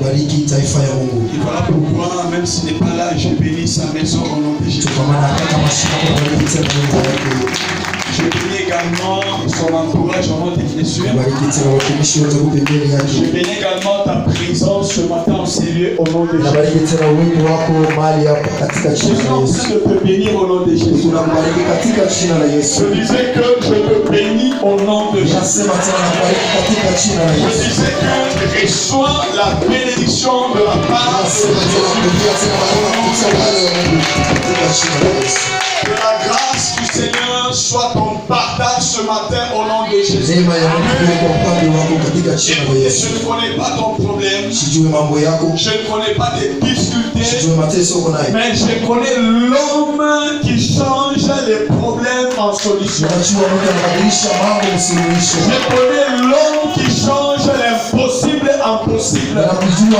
Et voilà pourquoi, même s'il n'est pas là, je bénis sa maison au nom de Jésus. Je bénis également son entourage au nom de Jésus. Je bénis également ta présence ce matin en ces lieux au nom de Jésus. Je suis en train de te bénir au nom de Jésus. Je disais que je te bénis au nom de Jésus. Je disais que je reçois la bénédiction de la part de Jésus. Que la grâce du Seigneur soit ton partage ce matin au nom de Jésus. Je ne connais pas ton problème. Je ne connais pas tes difficultés. Mais je connais l'homme qui change les problèmes en solution. Je connais l'homme qui change l'impossible en possible. Je connais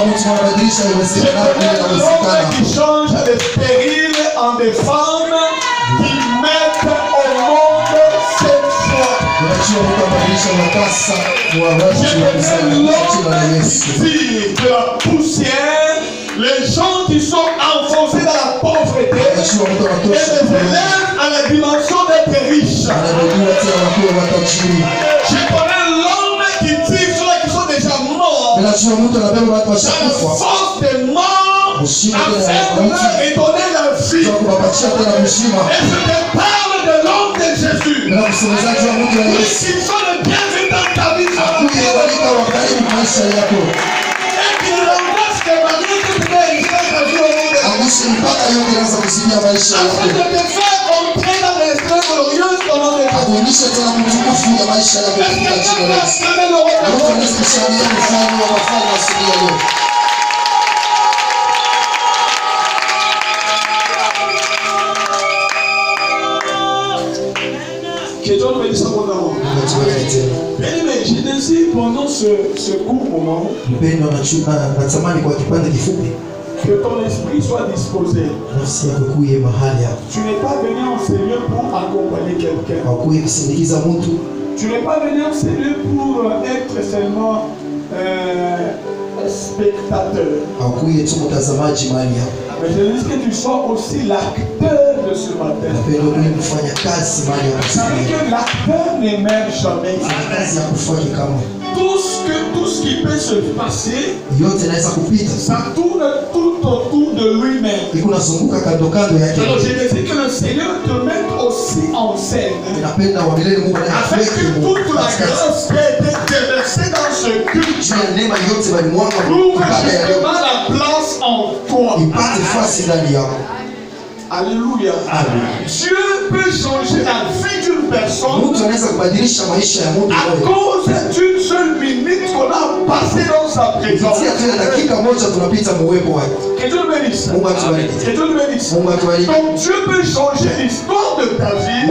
l'homme qui change les périls en des femmes qui mettent au monde cette foi. Je connais l'homme qui tire de la poussière les gens qui sont enfoncés dans la pauvreté et les élève à la dimension d'être riches. Je connais l'homme qui tire ceux qui sont déjà morts dans la force des morts afin de leur redonner la vie. Et je te parle de l'homme de Jésus. Ils sont les bienvenus dans ta vie. Et qui remplace tes maris que tu peux réussir ta vie au monde. Afin de te faire entrer dans les esprits glorieux au nom de Jésus. Que Dieu nous bénisse abondamment. Mais je désire pendant ce court moment que ton esprit soit disposé. Tu n'es pas venu en ces lieux pour accompagner quelqu'un. Tu n'es pas venu en ces lieux pour être seulement spectateur. Mais je dis que tu sois aussi l'acteur de ce matin. Ça veut dire que l'acteur n'émerge jamais. Tout ce qui peut se passer, ça tourne tout autour de lui-même. Alors je dis que le Seigneur te mette aussi en scène afin que toute la grâce qui a été déversée dans ce culte trouve justement la place en toi. Alléluia. Dieu peut changer la vie d'une personne à cause d'une seule minute qu'on a passée dans sa présence. Que Dieu bénisse. Que Dieu bénisse. Donc Dieu peut changer l'histoire de ta vie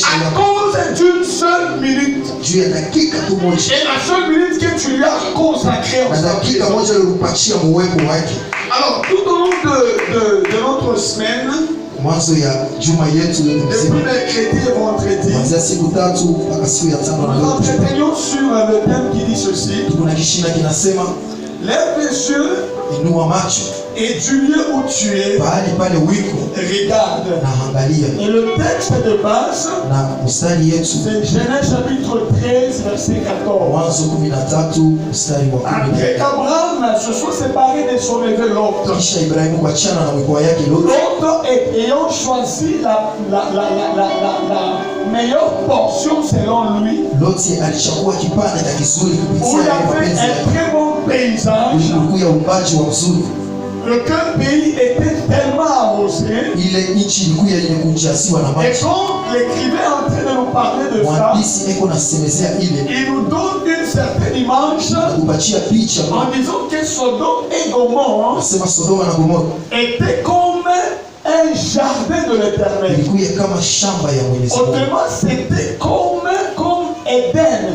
à cause d'une seule minute. Et la seule minute que tu lui as consacrée en sa présence. Alors tout au long de notre semaine, depuis mercredi et vendredi, nous entretenions sur le thème qui dit ceci: lève les yeux et du lieu où tu es, regarde. Et le texte de base, c'est Genèse chapitre 13, verset 14. Après qu'Abraham se soit séparé de son neveu Lot, Lot ayant choisi la meilleure portion selon lui, où il y avait un très bon paysage. Le pays était tellement arrosé. Et quand l'écrivain est en train de nous parler de ça, il nous donne une certaine image en disant que Sodome et Gomorrhe étaient comme un jardin de l'Éternel. Autrement, c'était comme Éden.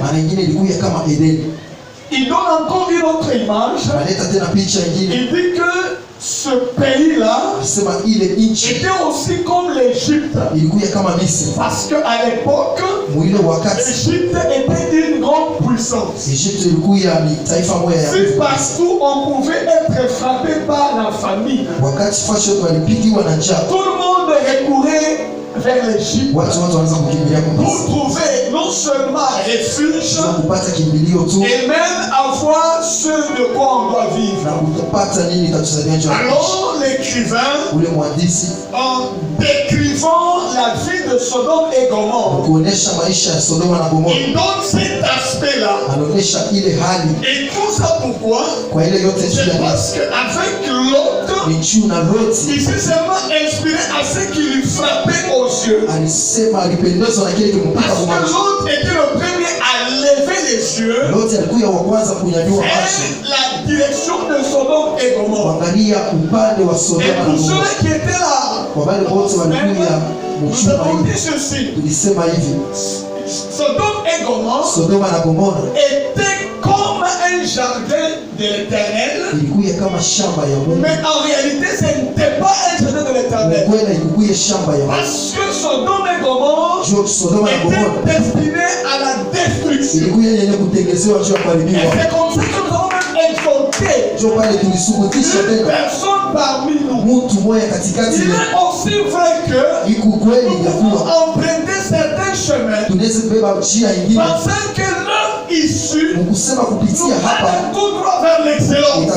Il donne encore une autre image. Il dit que ce pays-là était aussi comme l'Égypte. Parce qu'à l'époque, l'Égypte était une grande puissance. Si partout on pouvait être frappé par la famine, tout le monde recourait vers l'Égypte pour trouver non seulement refuge et même avoir ce de quoi on doit vivre. Alors l'écrivain, en décrivant la vie de Sodome et Gomorrhe, il donne cet aspect-là. Et tout ça pourquoi? C'est parce qu'avec l'autre, il s'est seulement inspiré à ce qui lui frappait aux yeux. Parce que l'autre était le premier à lever les yeux vers la direction de Sodome et Gomorrhe. Et pour ceux qui étaient là, nous avons dit ceci: Sodome et Gomorrhe étaient comme un jardin de l'Éternel, mais en réalité ce n'était pas un jardin de l'Éternel, parce que Sodome et Gomorrhe étaient destinés à la destruction. Et c'est comme ça que nous avons même exhorté une personne parmi nous. Il est aussi vrai que nous pouvons emprunter certains chemins pensant que leur issue nous mène tout droit vers l'excellence.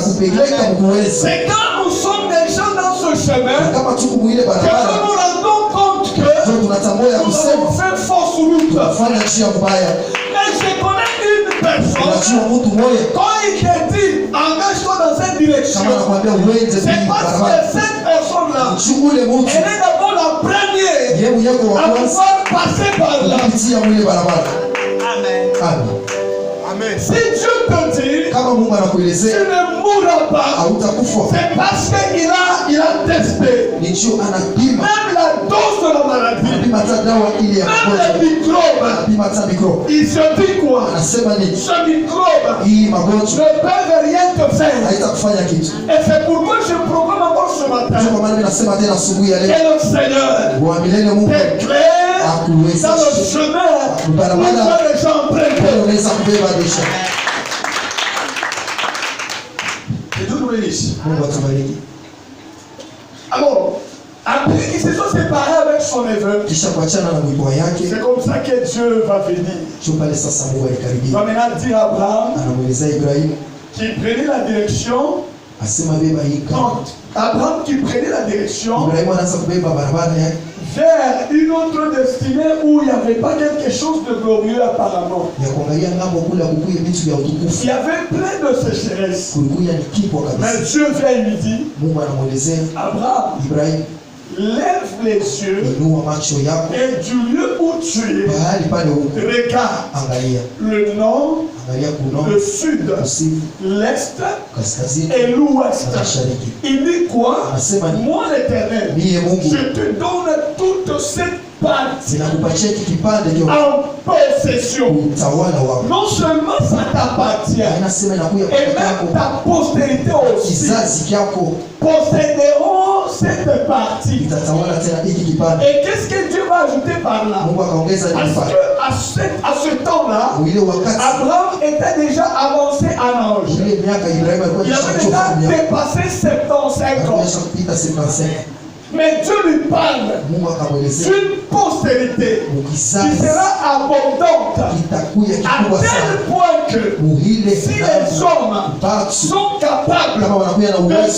C'est quand nous sommes déjà dans ce chemin que nous nous rendons compte que nous avons fait fausse route. Mais je connais une personne, quand il te dit engage-toi dans cette direction, c'est parce que cette personne-là, elle est d'abord la première à pouvoir passer par là. Amen. Amen. Si Dieu te dit tu ne mourras pas, c'est parce qu'il a testé même la dose de la maladie, même les microbes. Il se dit quoi? Ce microbe ne peut rien te faire. Et c'est pourquoi je proclame encore ce matin que le Seigneur t'éclaire dans le chemin où les gens prennent. Et Dieu nous bénisse. Alors, après qu'ils se sont séparés avec son neveu, c'est comme ça que Dieu va venir. Il va maintenant dire à Abraham qu'il prenait la direction. Abraham qui prenait la direction vers une autre destinée où il n'y avait pas quelque chose de glorieux apparemment. Il y avait plein de sécheresse. Mais Dieu vient et lui dit: Abraham, lève les yeux et du lieu où tu es, regarde le nord, le sud, l'est et l'ouest. Il dit quoi? Moi l'Éternel, je te donne toute cette partie en possession. Non seulement ça t'appartient, et même ta postérité aussi posséderont cette partie. Et qu'est-ce que Dieu va ajouter par là? Parce qu'à ce temps-là, Abraham était déjà avancé en âge. Il avait déjà dépassé 75 ans. Mais Dieu lui parle d'une postérité qui sera abondante à tel point que si les hommes sont capables de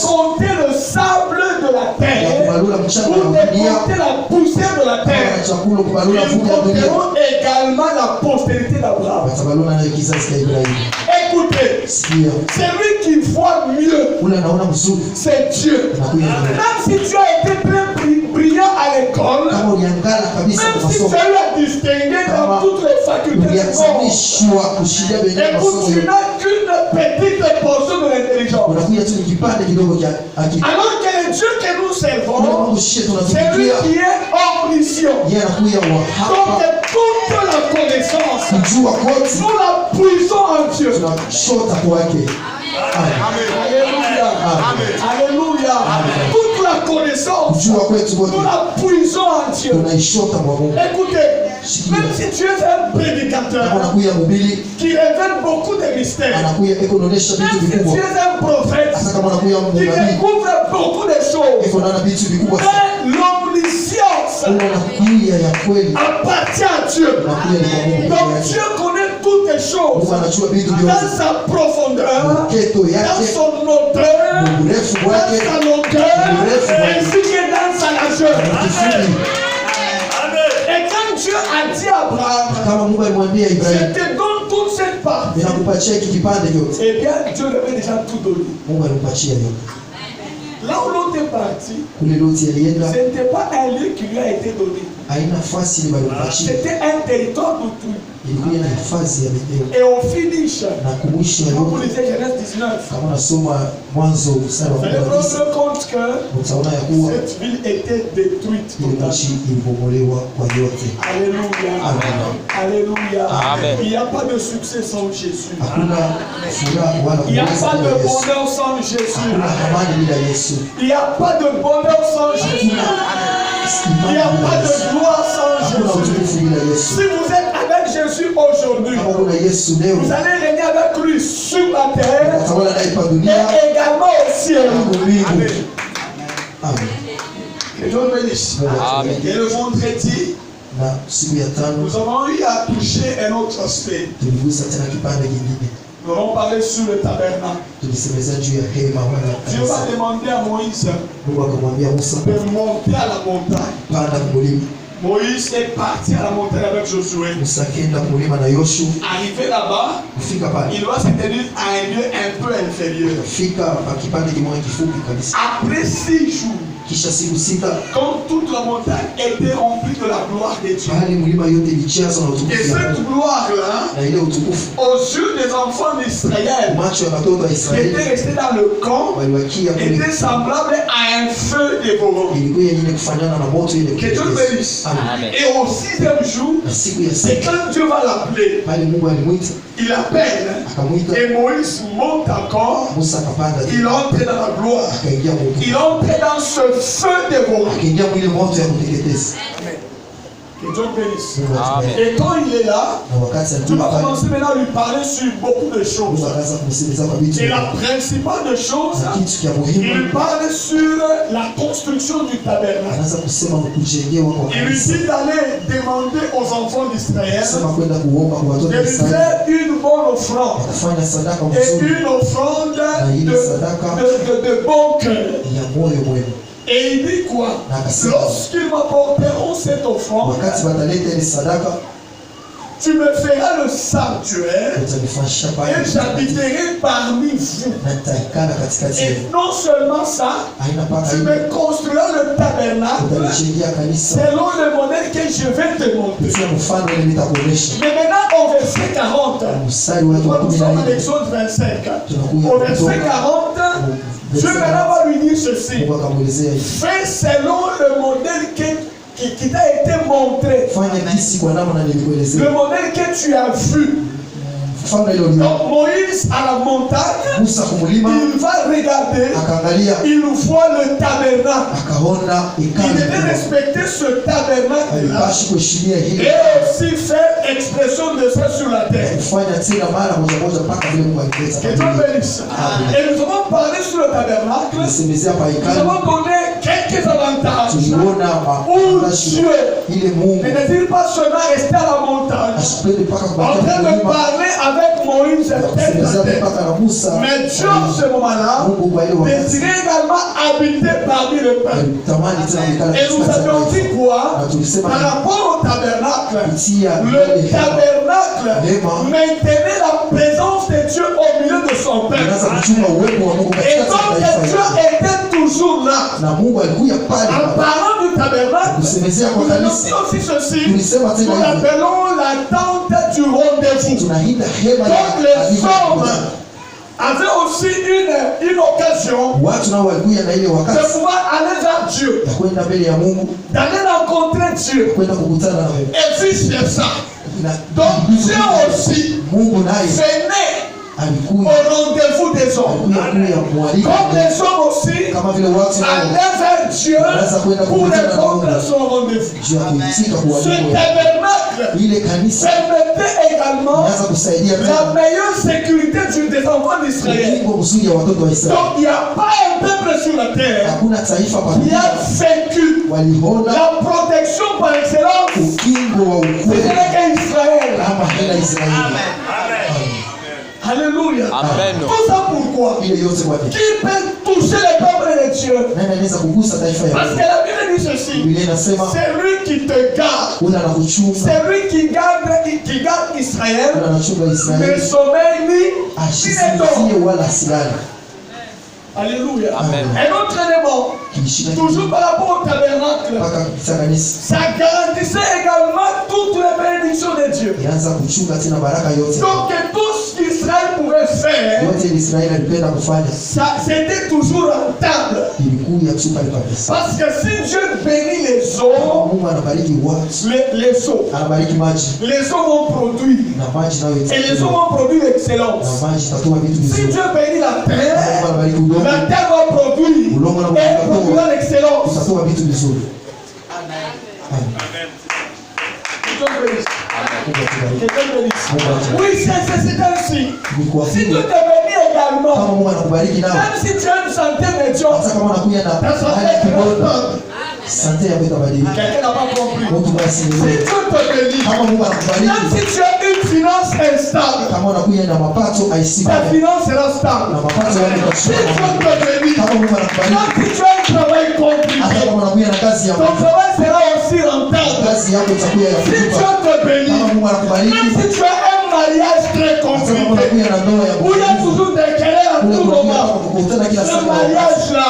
compter le sable de la terre ou de compter la poussière de la terre, ils compteront également la postérité d'Abraham. Écoutez, celui qui voit mieux, c'est Dieu. Même si tu as été brillant à l'école, même si tu as eu à distinguer dans toutes les facultés du monde, écoute, tu n'as qu'une petite portion de l'intelligence. Alors que le Dieu que nous servons, c'est lui qui est omniscient. Donc toute la connaissance, nous la puissons en Dieu. Alléluia. Alléluia. nous la puisons en Dieu. Écoutez, même si tu es un prédicateur qui révèle beaucoup de mystères, même si tu es un prophète qui découvre beaucoup de choses, mais l'omniscience appartient à Dieu. Donc Dieu connaît toutes les choses dans sa profondeur, dans son hauteur, dans sa longueur, ainsi que dans sa largeur. Et quand Dieu a dit à Abraham, je te donne toute cette partie, eh bien Dieu lui avait déjà tout donné. Là où l'autre est parti, ce n'était pas un lieu qui lui a été donné. C'était un territoire d'autrui. Et au finish, vous lisez Genèse 19, vous allez vous rendre compte que cette ville était détruite. Alléluia. Alléluia. Il n'y a pas de succès sans Jésus. Il n'y a pas de bonheur sans Jésus. Il n'y a pas de bonheur sans Jésus. Il n'y a pas de gloire sans Jésus. Si vous êtes avec Jésus aujourd'hui, vous allez régner avec lui sur la terre et également au ciel. Amen. Que Dieu bénisse. Et le vendredi, nous avons eu à toucher un autre aspect. Nous allons parler sur le tabernacle. Dieu va demander à Moïse de monter à la montagne. Moïse est parti à la montagne avec Josué. Arrivé là-bas, il doit se tenir à un lieu un peu inférieur. Après 6 jours, quand toute la montagne était remplie de la gloire de Dieu. Et cette gloire-là, aux yeux des enfants d'Israël, qui étaient restés dans le camp, était semblable à un feu dévorant. Que Dieu bénisse. Et au 6e jour, c'est quand Dieu va l'appeler. Il appelle et Moïse monte encore. Il entre dans la gloire. Il entre dans ce feu dévorant. Que Dieu bénisse. Et quand il est là, Dieu va commencer maintenant à lui parler sur beaucoup de choses. Et la principale de choses, il parle sur la construction du tabernacle. Il lui dit d'aller demander aux enfants d'Israël de lui faire une bonne offrande et une offrande de bon cœur. Et il dit quoi? Lorsqu'ils m'apporteront cette offrande, tu me feras le sanctuaire et j'habiterai parmi vous. Et non seulement ça, tu me construiras le tabernacle selon le modèle que je vais te montrer. Mais maintenant au verset 40, nous sommes en Exode 25. Au verset 40, Dieu maintenant va lui dire ceci: fais selon le modèle qui t'a été montré, le modèle que tu as vu. Donc Moïse à la montagne, il va regarder, il voit le tabernacle. Il devait respecter ce tabernacle-là et aussi faire expression de ça sur la terre. Que Dieu bénisse. Et nous avons parlé sur le tabernacle. Nous avons donné quelques avantages. Où Dieu ne désire pas seulement rester à la montagne en train de parler avec Moïse tête à tête. Mais Dieu, en ce moment-là, désirait également habiter parmi le peuple. Et nous avions dit quoi? Par rapport au tabernacle, le tabernacle maintenait la présence de Dieu au milieu de son peuple. Et donc Dieu était toujours là. En parlant du tabernacle, nous avons dit aussi ceci: nous l'appelons la tente du rendez-vous. Donc les hommes avaient aussi une occasion de pouvoir aller vers Dieu, d'aller rencontrer Dieu, et vice versa. Donc Dieu aussi venait au rendez-vous des hommes. Comme les hommes aussi allaient vers Dieu pour répondre à son rendez-vous. Ce tabernacle permettait également la meilleure sécurité des enfants d'Israël. Donc il n'y a pas un peuple sur la terre qui a vécu la protection par excellence. Ce n'est qu'Israël. Amen. Alléluia. Amen. Tout ça pourquoi? Qui peut toucher le peuple de Dieu? Parce que la Bible dit ceci. C'est lui qui te garde. C'est lui qui garde Israël. Ne sommeil ni ne dort. Alléluia. Amen. Un autre élément, toujours par rapport au tabernacle, ça garantissait également toutes les bénédictions de Dieu. Donc tout ce qu'Israël pouvait faire, c'était toujours rentable. Parce que si Dieu bénit les eaux, les eaux vont produire. Et les eaux vont produire l'excellence. Si Dieu bénit la terre va produire et produira l'excellence. Amen. Oui, c'est ainsi. Si Dieu te bénit également, même si tu as une santé médiocre, ta santé est constante. Quelqu'un n'a pas compris. Si Dieu te bénit, même si tu as une finance instable, ta finance sera stable. Si Dieu te bénit, même si tu as un travail compliqué, ton travail sera aussi rentable. Si Dieu te bénit, même si tu as un mariage très compliqué, où il y a toujours des querelles à tout moment, ce mariage-là sera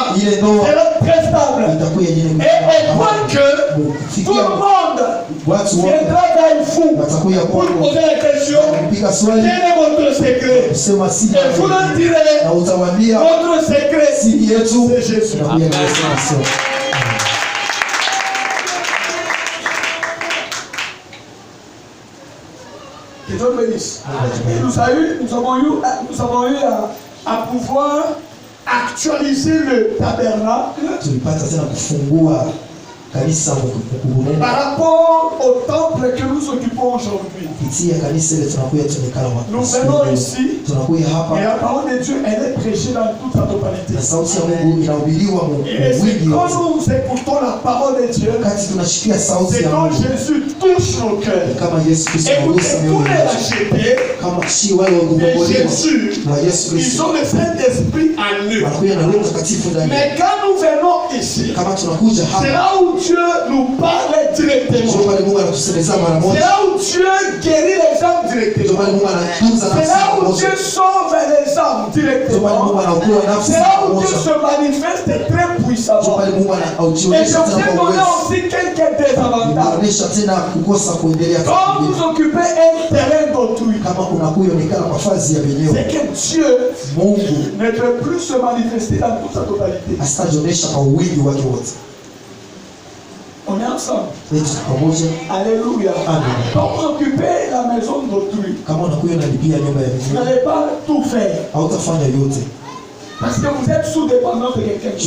très stable. Et au point que tout le monde viendra vers vous pour poser la question, quel est votre secret? Et vous leur direz, votre secret, c'est Jésus. Amen. Que Dieu bénisse. Et nous avons eu à pouvoir actualiser le tabernacle par rapport au temple que nous occupons aujourd'hui. Nous venons ici et la parole de Dieu, elle est prêchée dans toute sa totalité. Et c'est quand nous écoutons la parole de Dieu, c'est quand Jésus touche nos cœurs. Écoutez, tous les rachetés de Jésus, ils ont le Saint-Esprit en eux. Mais quand nous venons ici, c'est là où Dieu nous parle directement. C'est là où Dieu guérit les âmes directement. C'est là où Dieu sauve les âmes directement. C'est là où Dieu se manifeste très puissamment. Et je vous ai donné aussi quelques désavantages. Quand vous occupez un terrain d'autrui, c'est que Dieu ne peut plus se manifester dans toute sa totalité. On est ensemble. Alléluia. Quand vous occupez la maison d'autrui, vous n'allez pas tout faire. Parce que vous êtes sous-dépendant de quelqu'un. Et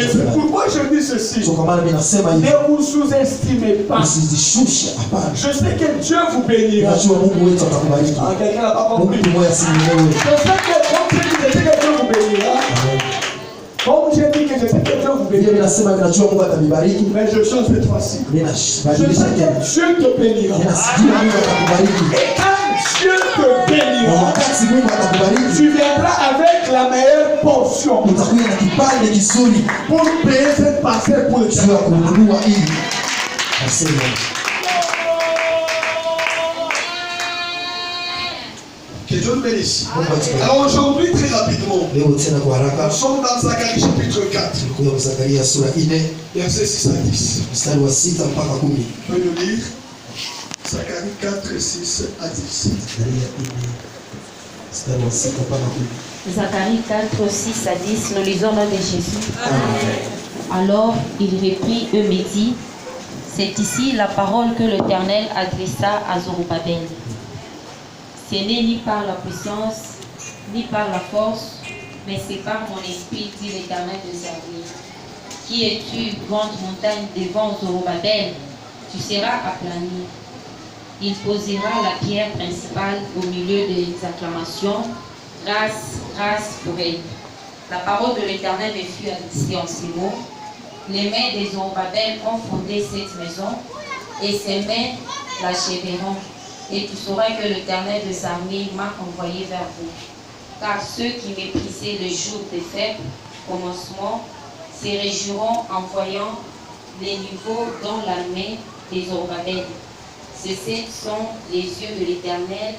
c'est pourquoi je dis ceci. Ne vous sous-estimez pas. Je sais que Dieu vous bénira. Quelqu'un n'a pas compris. Je sais que Dieu vous bénira. Comme j'ai dit que je sais que Dieu vous bénira. Mais je chante cette fois-ci. Je sais que Dieu te bénira. Et quand Dieu te bénira, tu viendras avec la meilleure portion pour payer cette parcelle pour le Seigneur. Que Dieu bénisse. Alors aujourd'hui, très rapidement, nous sommes dans Zacharie chapitre 4, verset 6 à 10. Je vais nous lire Zacharie 4, 6 à 10. Zacharie 4, 6 à 10, nous lisons le nom de Jésus. Amen. Alors il reprit eux me dit, c'est ici la parole que l'Éternel adressa à Zorobabel. Ce n'est ni par la puissance, ni par la force, mais c'est par mon esprit, dit l'Éternel des armées. Qui es-tu, grande montagne devant Zorobabel? Tu seras aplani. Il posera la pierre principale au milieu des acclamations. Grâce, grâce pour elle. La parole de l'Éternel me fut adressée en ces mots. Les mains des Zorobabel ont fondé cette maison, et ses mains l'achèveront. Et tu sauras que l'Éternel des armées m'a envoyé vers vous. Car ceux qui méprisaient le jour des fêtes, commencement, se réjouiront en voyant les niveaux dans la main des Zorobabel. Ceux sont les yeux de l'Éternel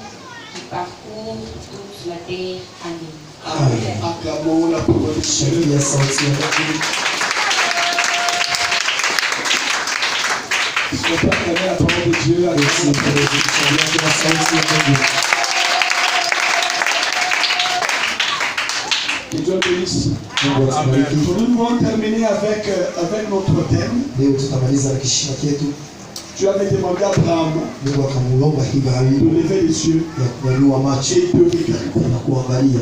qui parcourent toute la terre. Amen. Amen. Acclamons la parole de Dieu. Est-ce qu'on peut acclamer la parole de Dieu avec ses que Dieu bénisse. Nous allons terminer avec notre thème. Tu avais demandé à Abraham de lever les yeux et de regarder.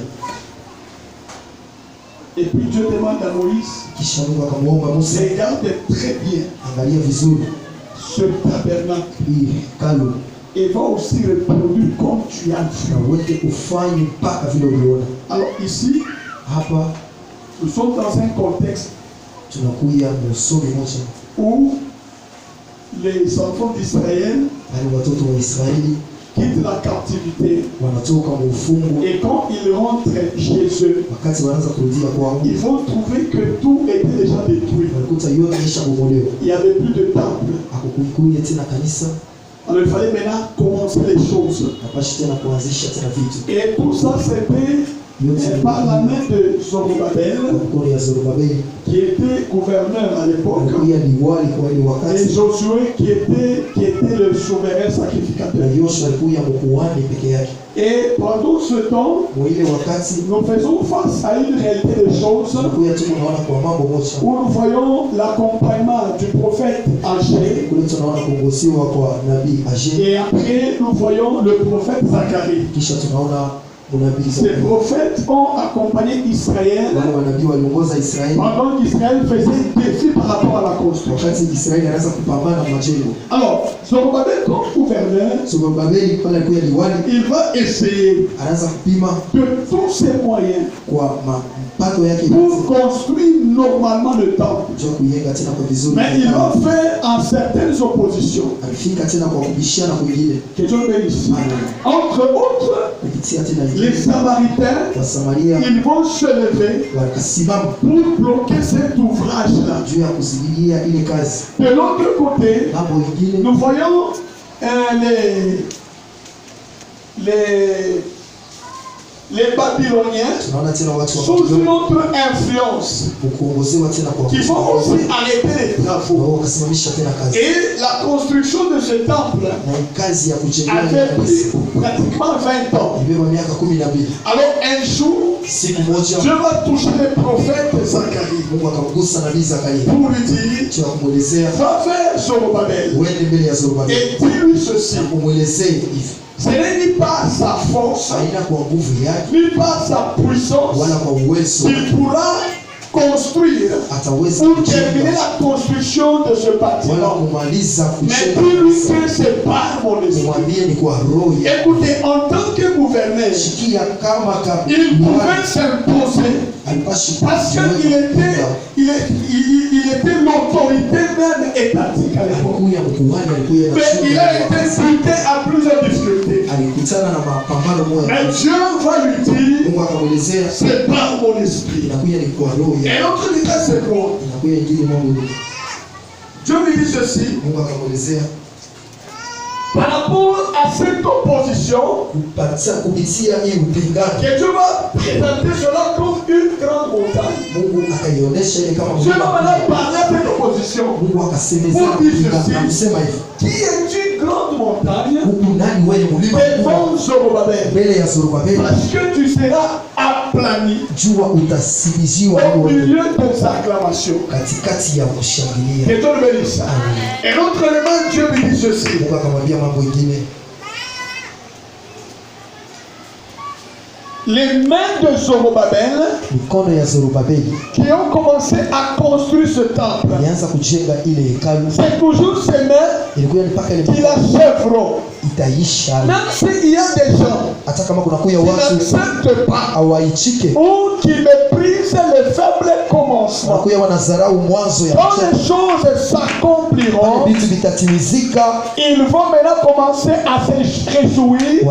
Et puis Dieu demande à Moïse, regarde très bien ce tabernacle et va aussi reproduire comme tu as fait. Alors ici, nous sommes dans un contexte où les enfants d'Israël quittent la captivité. Et quand ils rentrent chez eux, ils vont trouver que tout était déjà détruit. Il n'y avait plus de temple. Alors il fallait maintenant commencer les choses. Et tout ça c'était par la main de Zorobabel, qui était gouverneur à l'époque, et Josué qui était le souverain sacrificateur. Et pendant ce temps, nous faisons face à une réalité des choses où nous voyons l'accompagnement du prophète Agé, et après nous voyons le prophète Zacharie. Ces prophètes ont accompagné Israël pendant qu'Israël faisait défi par rapport à la construction. Alors, Zorobabel comme gouverneur, il va essayer de tous ses moyens pour construire normalement le temple. Mais il va faire en certaines oppositions. Que Dieu bénisse. Entre autres, les Samaritains, ils vont se lever pour bloquer cet ouvrage-là. De l'autre côté, nous voyons les Babyloniens sous une autre influence qui vont aussi arrêter les travaux. Et la construction de ce temple avait pris pratiquement 20 ans. Alors un jour, Dieu va toucher le prophète Zacharie pour lui dire, va vers Zorobabel et dis-lui ceci. Ce n'est ni par sa force, ni par sa puissance qu'il pourra construire ou terminer la construction de ce bâtiment. Mais dis-lui que c'est par mon esprit. Écoutez, en tant que gouverneur, il pouvait s'imposer parce qu'il était l'autorité même étatique à l'époque. Mais il a été buté à plusieurs difficultés. Mais Dieu va lui dire, c'est par mon esprit. Et l'autre dit, c'est quoi? Dieu lui dit ceci. Par rapport à cette opposition, que Dieu va présenter cela comme une grande montagne. Dieu va maintenant parler à cette opposition pour dire ceci. Qui est une grande montagne devant Zorobabel? Parce que tu seras aplani au milieu des acclamations. Que Dieu le bénisse. Et l'autre élément, Dieu lui dit ceci. les mains de Zorobabel qui ont commencé à construire ce temple. C'est toujours ces mains qui l'achèveront. Même s'il y a des gens qui n'acceptent pas ou qui méprisent les faibles commencements, quand les choses s'accompliront, ils vont maintenant commencer à se réjouir en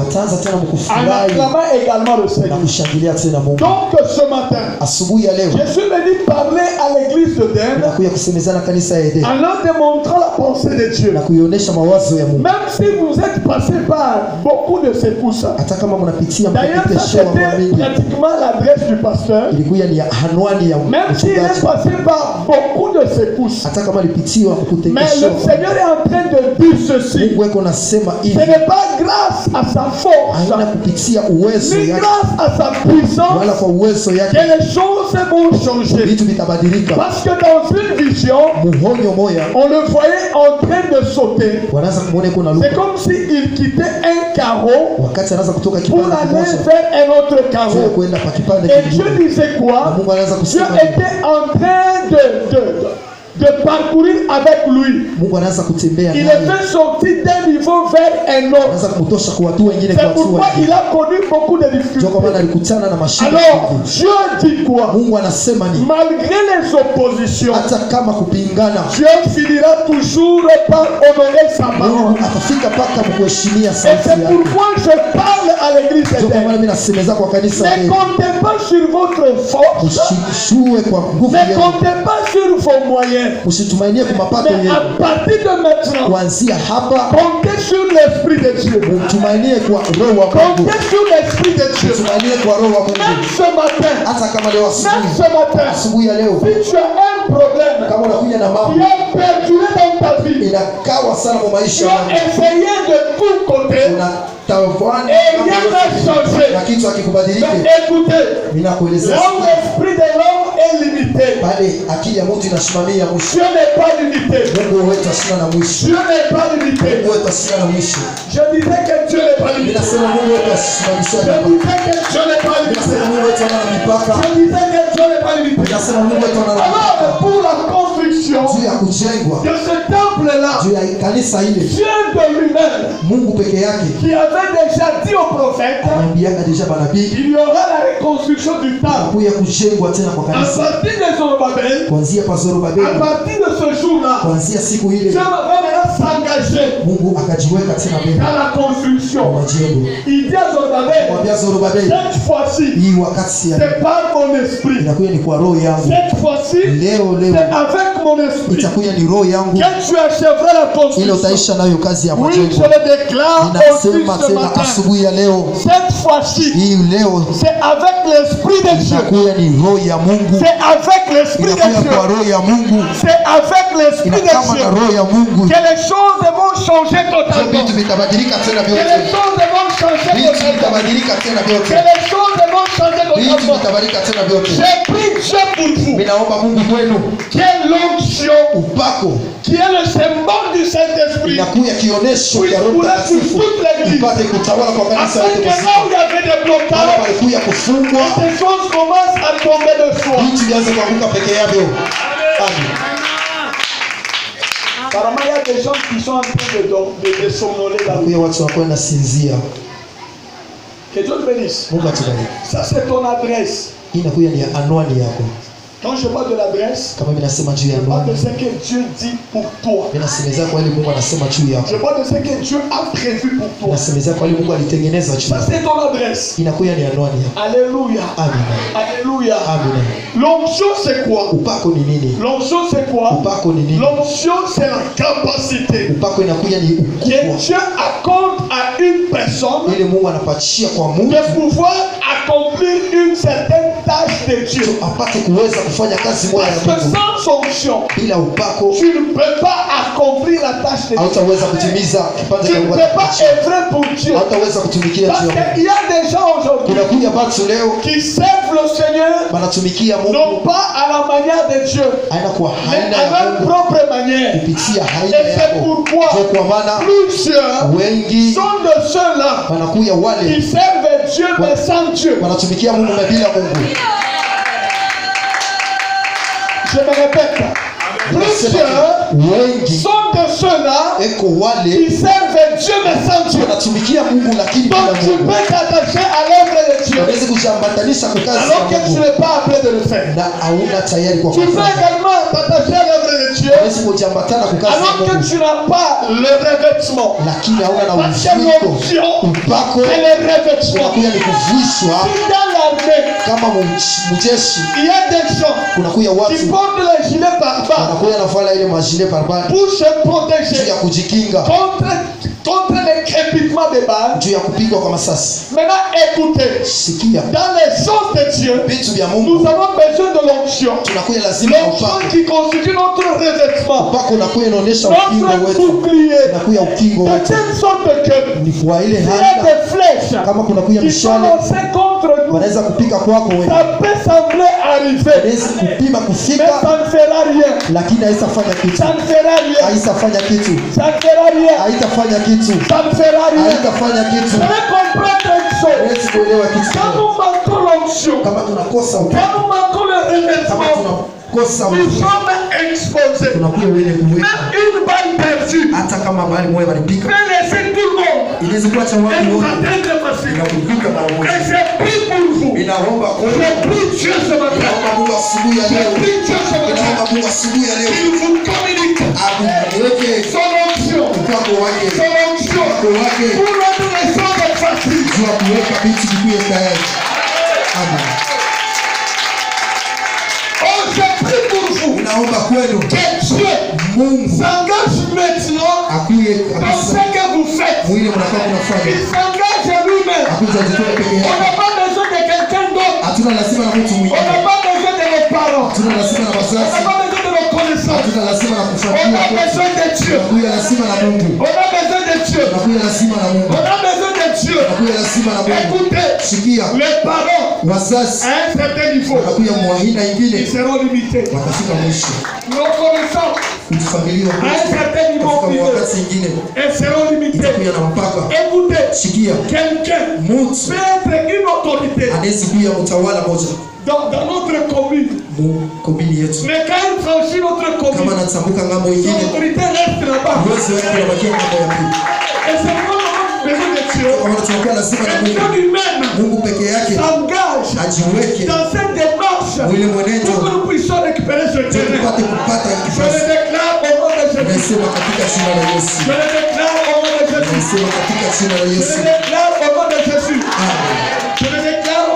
acclamant également le Seigneur. Donc ce matin, Jésus me dit parler à l'église de Den en leur démontrant la pensée de Dieu. Même si vous êtes passé par beaucoup de secousses, d'ailleurs ça c'était pratiquement l'adresse du pasteur, même s'il est passé par beaucoup de secousses, mais le Seigneur est en train de dire ceci: ce n'est pas grâce à sa force ni grâce à sa puissance que les choses vont changer, parce que dans une vision on le voyait en train de sauter. C'est comme s'il quittait un carreau pour aller vers un autre carreau. Et Dieu disait quoi? Dieu était en train de parcourir avec lui. Il est fait sortir d'un niveau vers un autre. C'est pourquoi il a connu beaucoup de difficultés. Alors Dieu dit quoi? Malgré les oppositions, Dieu finira toujours par honorer sa parole. Et c'est pourquoi je parle à l'église d'Éden. Ne comptez pas sur votre force, ne comptez pas sur vos moyens. Mais à partir de maintenant, comptez sur l'Esprit de Dieu. Comptez sur l'Esprit de Dieu. Même ce matin, si tu as un problème qui a perduré dans ta vie, tu as essayé de tous côtés et rien n'a changé. Mais écoutez, là où l'esprit de l'homme est limité, Dieu n'est pas limité. Dieu n'est pas limité. Je disais que Dieu n'est pas limité. Je disais que Dieu n'est pas limité. Je disais que Dieu n'est pas limité. Alors pour la construction de ce temple-là, Dieu de lui-même, qui avait déjà dit au prophète, il y aura la reconstruction du temple. À partir de Zorobabel, à partir de ce jour-là, Dieu va maintenant s'engager dans la construction. Il dit à Zorobabel, cette fois-ci, c'est par mon esprit. Cette fois-ci, c'est avec mon esprit que tu achèveras la construction. Oui, je le déclare aussi ce matin. Cette fois-ci, c'est avec l'esprit de Dieu. C'est avec l'esprit de Dieu. C'est avec l'esprit de Dieu que les choses vont changer totalement. Que les choses vont changer totalement. Que les choses vont changer totalement. J'ai pris Dieu pour vous. Quelle onction qui est le symbole du Saint-Esprit. Oui, pour toute l'église. Afin que là où il y avait des blocages, ces choses commencent à tomber de soi. Apparemment, il y a des gens qui sont en train de somnoler là. Que Dieu te bénisse. Ça, c'est ton adresse. Quand je parle de l'adresse, je parle de ce que Dieu dit pour toi. Je parle de ce que Dieu a prévu pour toi. Ça, c'est ton adresse. Alléluia. Alléluia. L'onction, c'est quoi? L'onction, c'est quoi? L'onction, c'est la capacité que Dieu accorde à une personne de pouvoir accomplir une certaine tâche de Dieu. Parce que sans onction, tu ne peux pas accomplir la tâche de Dieu. Tu ne peux pas œuvrer pour Dieu. Parce qu'il y a des gens aujourd'hui qui servent le Seigneur non pas à la manière de Dieu, mais à leur propre manière. Et c'est pourquoi plusieurs sont de ceux-là qui servent Dieu mais sans Dieu. Wanatumikia Mungu bila Mungu. Je me répète. Plusieurs sont de ceux-là qui servent Dieu mais sans Dieu. Donc tu peux t'attacher à l'œuvre de Dieu alors que tu n'es pas appelé de le faire. Tu peux également t'attacher à l'œuvre de Dieu alors que tu n'as pas le revêtement. Parce que l'onction c'est le revêtement. Si dans l'armée il y a des gens qui portent les gilets pare-balles pour se protéger contre les crépitements des balles. Maintenant écoutez, dans les choses de Dieu, nous avons besoin de l'onction. L'onction qui constitue notre revêtement, notre bouclier. De telle sorte que s'il y a des flèches qui sont lancées contre nous, ça peut sembler arriver, mais ça ne fera rien. Ça ne fera rien. Ça ne fera rien. Ça ne fera rien. Vous allez comprendre une chose. Quand nous manquons l'onction, quand nous manquons le revêtement, nous sommes exposés. Même une balle perdue peut laisser tout le monde et vous atteindre facile. Et j'ai pris pour vous. J'ai pris Dieu ce matin. J'ai pris Dieu ce matin. Il vous communique son onction. Son onction. Pour rendre les choses faciles. Oh, j'ai pris pour vous que Dieu s'engage maintenant dans ce que vous faites. Il s'engage à lui-même. On n'a pas besoin de quelqu'un d'autre. On n'a pas besoin de nos parents. On n'a pas besoin de nos connaissances. On a besoin de Dieu. On a besoin de Dieu. On a besoin de Dieu. Écoutez, les parents à un certain niveau, ils seront limités. Nos connaissances à un certain niveau, elles seront limitées. Écoutez, quelqu'un peut être une autorité dans notre commune. Mais quand il franchit notre commune, son autorité reste là-bas. Et c'est vraiment besoin de Dieu. Quelqu'un lui-même s'engage dans cette démarche pour que nous puissions récupérer ce terrain. Je le déclare au nom de Jésus. Je le déclare au nom de Jésus. Je le déclare au nom de Jésus. Je le déclare au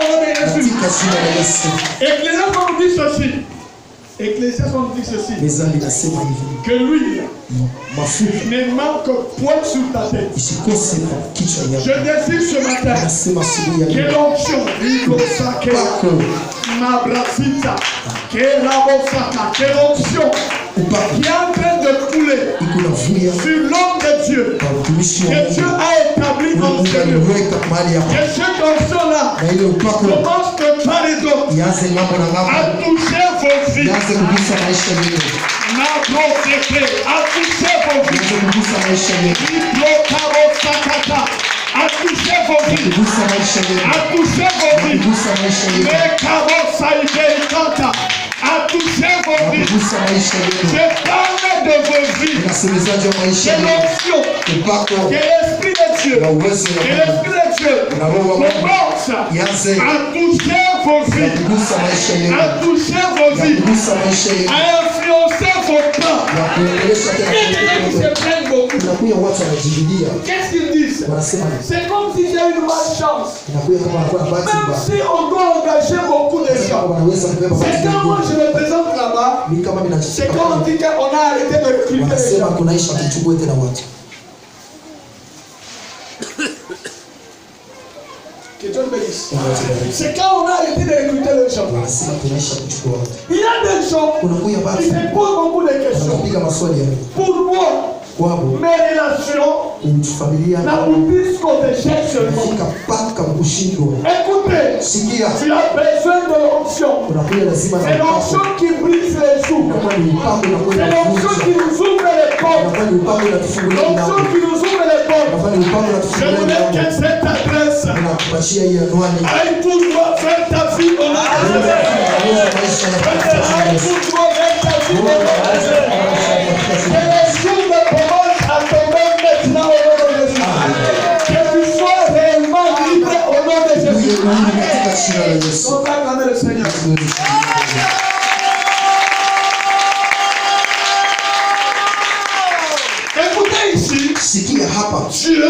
nom de Jésus. Ecclésiaste nous dit ceci. Que lui ne manque point sur ta tête. Je désire ce matin que l'onction, que l'onction qui est en train de couler sur l'homme de Dieu, que Dieu a établi en Seigneur, que cette onction-là commence de part et d'autre à toucher vos vies. A touché vos vies. A touché vos vies. A touché vos vies. Les carrosses a été canta. A touché vos vies. Je parle de vos vies. De l'onction. Que l'Esprit de Dieu. Que l'Esprit de Dieu commence à toucher vos vies. À toucher vos vies. À influencer vos temps. Et les gens qui se prennent beaucoup. Qu'est-ce qu'ils disent? C'est comme si j'ai une malchance. Même si on doit engager beaucoup de gens. C'est quand moi je me présente là-bas, c'est quand on dit qu'on a arrêté de recruter les gens. Que Dieu bénisse. C'est quand on a arrêté de recruter les gens. Il y a des gens qui se posent beaucoup de questions. Pour moi, mes relations n'aboutissent qu'au échec seulement. Écoutez, tu as besoin de l'onction. C'est l'onction qui brise les joues. C'est l'onction qui nous ouvre les portes. L'onction qui nous ouvre les Je voulais que cette adresse aille tout droit vers ta vie au nom de Jésus. Aille tout droit vers ta vie au nom de Jésus. Que les jours ne commencent à tomber maintenant au nom de Jésus. Que tu sois réellement libre au nom de Jésus. On va acclamer le Seigneur. Écoutez ici, Dieu